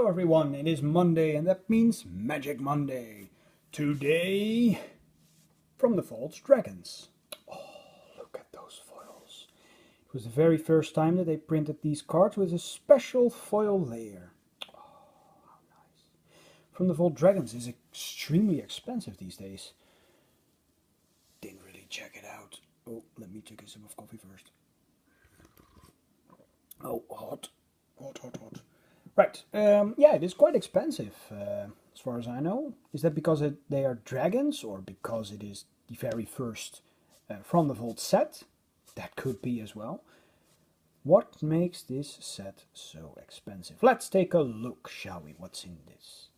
Hello everyone, it is Monday and that means Magic Monday. Today, from the Vault Dragons. Oh, look at those foils. It was the very first time that they printed these cards with a special foil layer. Oh, how nice. From the Vault Dragons is extremely expensive these days. Didn't really check it out. Oh, let me take a sip of coffee first. Oh, hot. Hot. Right, yeah, it is quite expensive, as far as I know. Is that because they are dragons, or because it is the very first From the Vault set? That could be as well. What makes this set so expensive? Let's take a look, shall we? What's in this?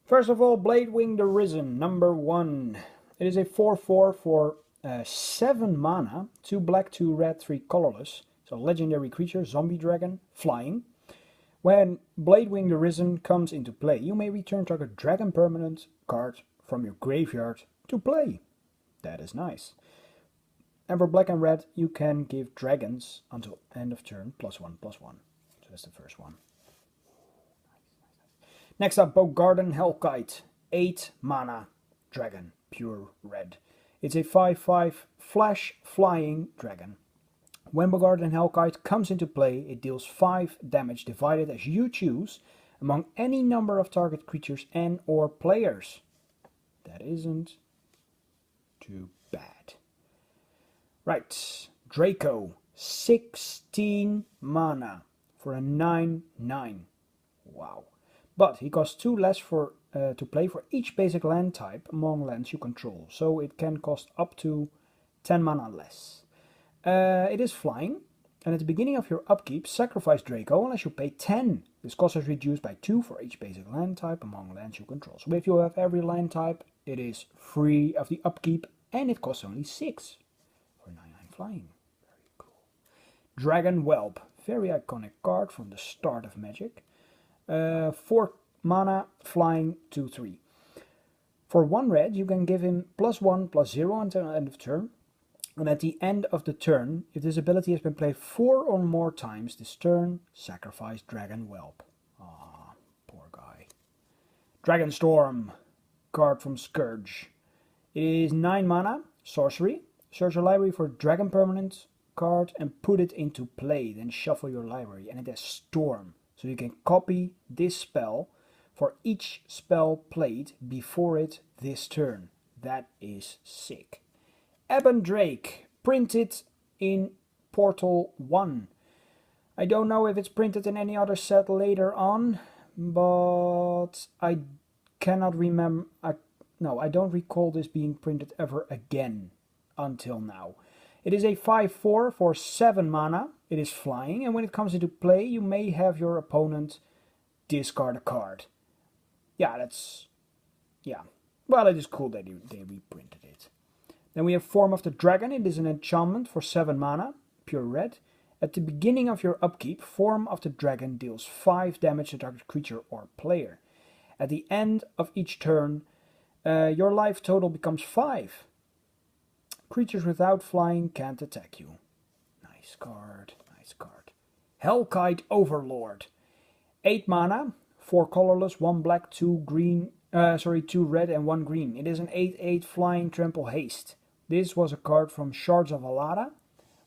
First of all, Bladewing the Rism, number 1. It is a 4/4 for 7 mana, 2 black, 2 red, 3 colorless. So legendary creature, zombie dragon, flying. When Bladewing the Rism comes into play, you may return target dragon permanent card from your graveyard to play. That is nice. And for black and red, you can give dragons until end of turn +1/+1. So that's the first one. Next up, Bogarden Hellkite, 8 mana dragon, pure red. It's a 5/5 flash flying dragon. When Bogarden Hellkite comes into play, it deals 5 damage divided as you choose among any number of target creatures and or players. That isn't too bad. Right, Draco, 16 mana for a 9/9. Wow. But he costs 2 less to play for each basic land type among lands you control, so it can cost up to 10 mana less. It is flying, and at the beginning of your upkeep, sacrifice Draco unless you pay 10. This cost is reduced by 2 for each basic land type among lands you control. So if you have every land type, it is free of the upkeep, and it costs only 6 for 9/9 flying. Very cool. Dragon Whelp, very iconic card from the start of Magic. 4 mana, flying, 2/3. For 1 red, you can give him +1/+0 until the end of turn. And at the end of the turn, if this ability has been played 4 or more times this turn, sacrifice Dragon Whelp. Ah, poor guy. Dragonstorm, card from Scourge. It is 9 mana, sorcery. Search your library for a dragon permanent card and put it into play. Then shuffle your library. And it has Storm. So you can copy this spell for each spell played before it this turn. That is sick. Ebon Drake, printed in Portal 1. I don't know if it's printed in any other set later on, but I cannot remember. No, I don't recall this being printed ever again until now. It is a 5/4 for 7 mana. It is flying, and when it comes into play, you may have your opponent discard a card. Yeah, well, it is cool that they reprinted it. Then we have Form of the Dragon. It is an enchantment for 7 mana, pure red. At the beginning of your upkeep, Form of the Dragon deals 5 damage to target creature or player. At the end of each turn, your life total becomes 5. Creatures without flying can't attack you. Nice card, nice card. Hellkite Overlord. 8 mana, 4 colorless, 1 black, 2 green, 2 red and 1 green. It is an 8/8 flying trample haste. This was a card from Shards of Alada,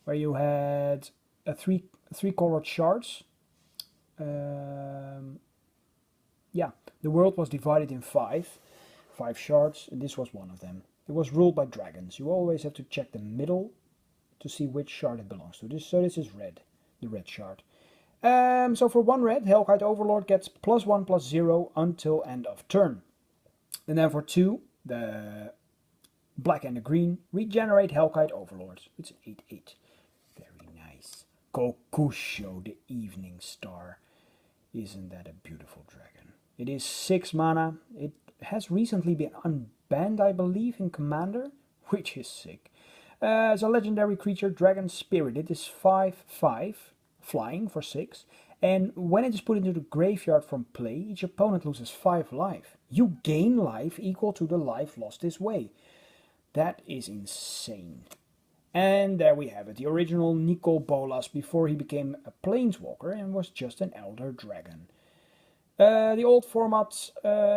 where you had three colored shards. Yeah, the world was divided in 5 shards, and this was one of them. It was ruled by dragons. You always have to check the middle to see which shard it belongs to. So this is red, the red shard. So for 1 red, Hellkite Overlord gets +1/+0 until end of turn. And then for 2, the black and the green, regenerate Hellkite Overlord. It's an 8/8. Very nice. Kokusho, the Evening Star. Isn't that a beautiful dragon? It is 6 mana. It has recently been unbanned, I believe, in Commander, which is sick. It's a legendary creature, Dragon Spirit. It is 5/5, flying for 6. And when it is put into the graveyard from play, each opponent loses 5 life. You gain life equal to the life lost this way. That is insane. And there we have it, the original Nicol Bolas before he became a planeswalker and was just an elder dragon. The old format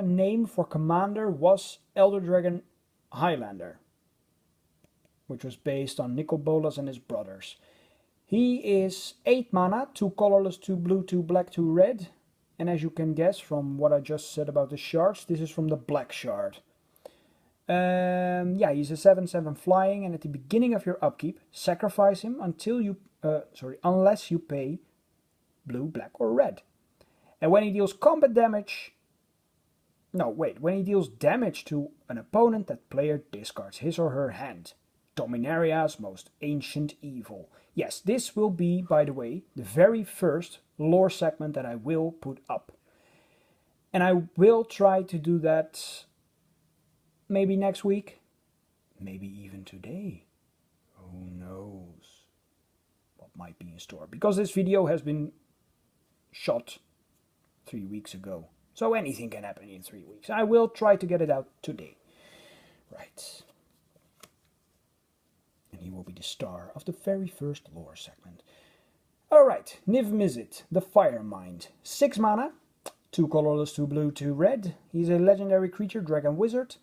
name for commander was Elder Dragon Highlander, which was based on Nicol Bolas and his brothers. He is 8 mana, 2 colorless, 2 blue, 2 black, 2 red. And as you can guess from what I just said about the shards, this is from the black shard. Yeah, he's a 7/7 flying, and at the beginning of your upkeep, sacrifice him unless you pay blue, black, or red. And when he deals combat damage, when he deals damage to an opponent, that player discards his or her hand. Dominaria's most ancient evil. Yes, this will be, by the way, the very first lore segment that I will put up. And I will try to do that maybe next week, maybe even today. Who knows what might be in store? Because this video has been shot 3 weeks ago. So anything can happen in 3 weeks. I will try to get it out today. Right. And he will be the star of the very first lore segment. Alright, Niv Mizzet, the Fire Mind. 6 mana, 2 colorless, 2 blue, 2 red. He's a legendary creature, dragon wizard.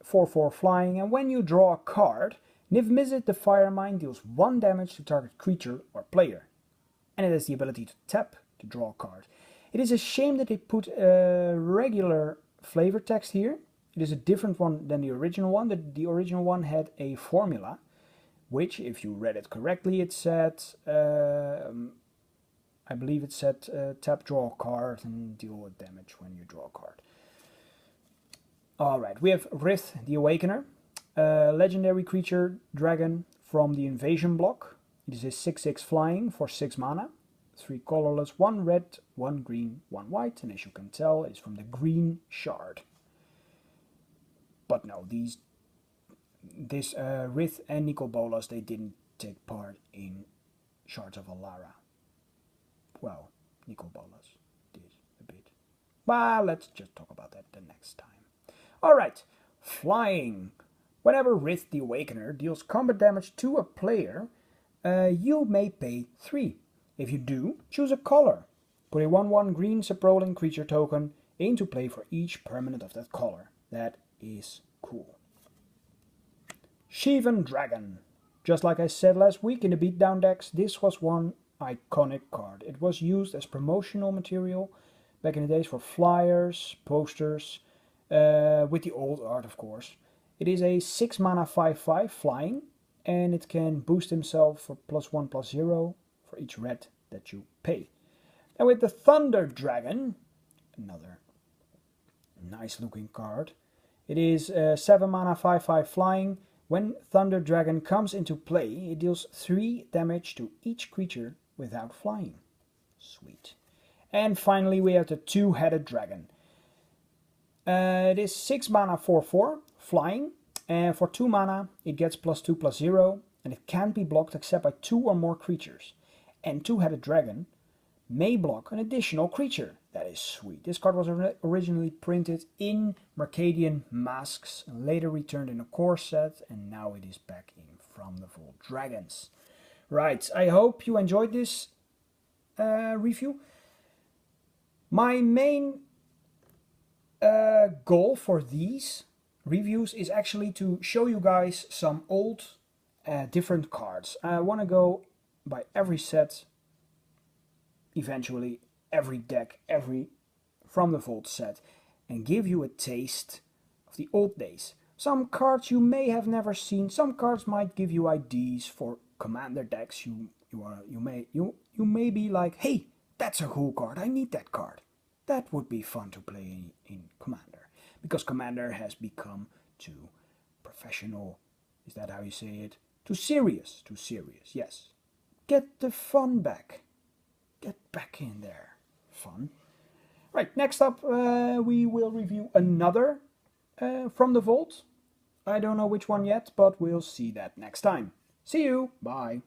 4/4 flying, and when you draw a card, Niv Mizzet, the Fire Mind, deals 1 damage to target creature or player. And it has the ability to tap to draw a card. It is a shame that they put a regular flavor text here. It is a different one than the original one. The original one had a formula, which, if you read it correctly, it said, I believe it said tap, draw a card, and deal with damage when you draw a card. Alright, we have Riff the Awakener, a legendary creature dragon from the invasion block. It is a 6/6 flying for 6 mana, 3 colorless, 1 red, 1 green, 1 white, and as you can tell, it's from the green shard. But no, this Riff and Nicol Bolas, they didn't take part in Shards of Alara. Well, Nicol Bolas did a bit. But let's just talk about that the next time. Alright, flying. Whenever Riff the Awakener deals combat damage to a player, you may pay 3. If you do, choose a color. Put a 1/1 green Saproling creature token into play for each permanent of that color. That is cool. Shivam Dragon. Just like I said last week in the beatdown decks, this was one iconic card. It was used as promotional material back in the days for flyers, posters, with the old art of course. It is a 6 mana 5/5 flying, and it can boost himself for +1/+0 for each red that you pay. And with the Thunder Dragon, another nice looking card, it is 7 mana 5/5 flying. When Thunder Dragon comes into play, it deals 3 damage to each creature without flying. Sweet. And finally we have the Two-Headed Dragon. It is 6 mana 4/4 flying, and for 2 mana it gets +2/+0, and it can't be blocked except by 2 or more creatures. And Two-Headed Dragon may block an additional creature. That is sweet. This card was originally printed in Mercadian Masks, and later returned in a core set, and now it is back in From the Vault Dragons. Right, I hope you enjoyed this review. My main goal for these reviews is actually to show you guys some old different cards. I want to go by every set, eventually every deck, every From the Vault set, and give you a taste of the old days. Some cards you may have never seen, some cards might give you ideas for commander decks. You may be like, hey, that's a cool card, I need that card. That would be fun to play in Commander, because Commander has become too professional. Is that how you say it? Too serious, yes. Get the fun back. Get back in there. Fun. Right, next up we will review another From the Vault. I don't know which one yet, but we'll see that next time. See you, bye.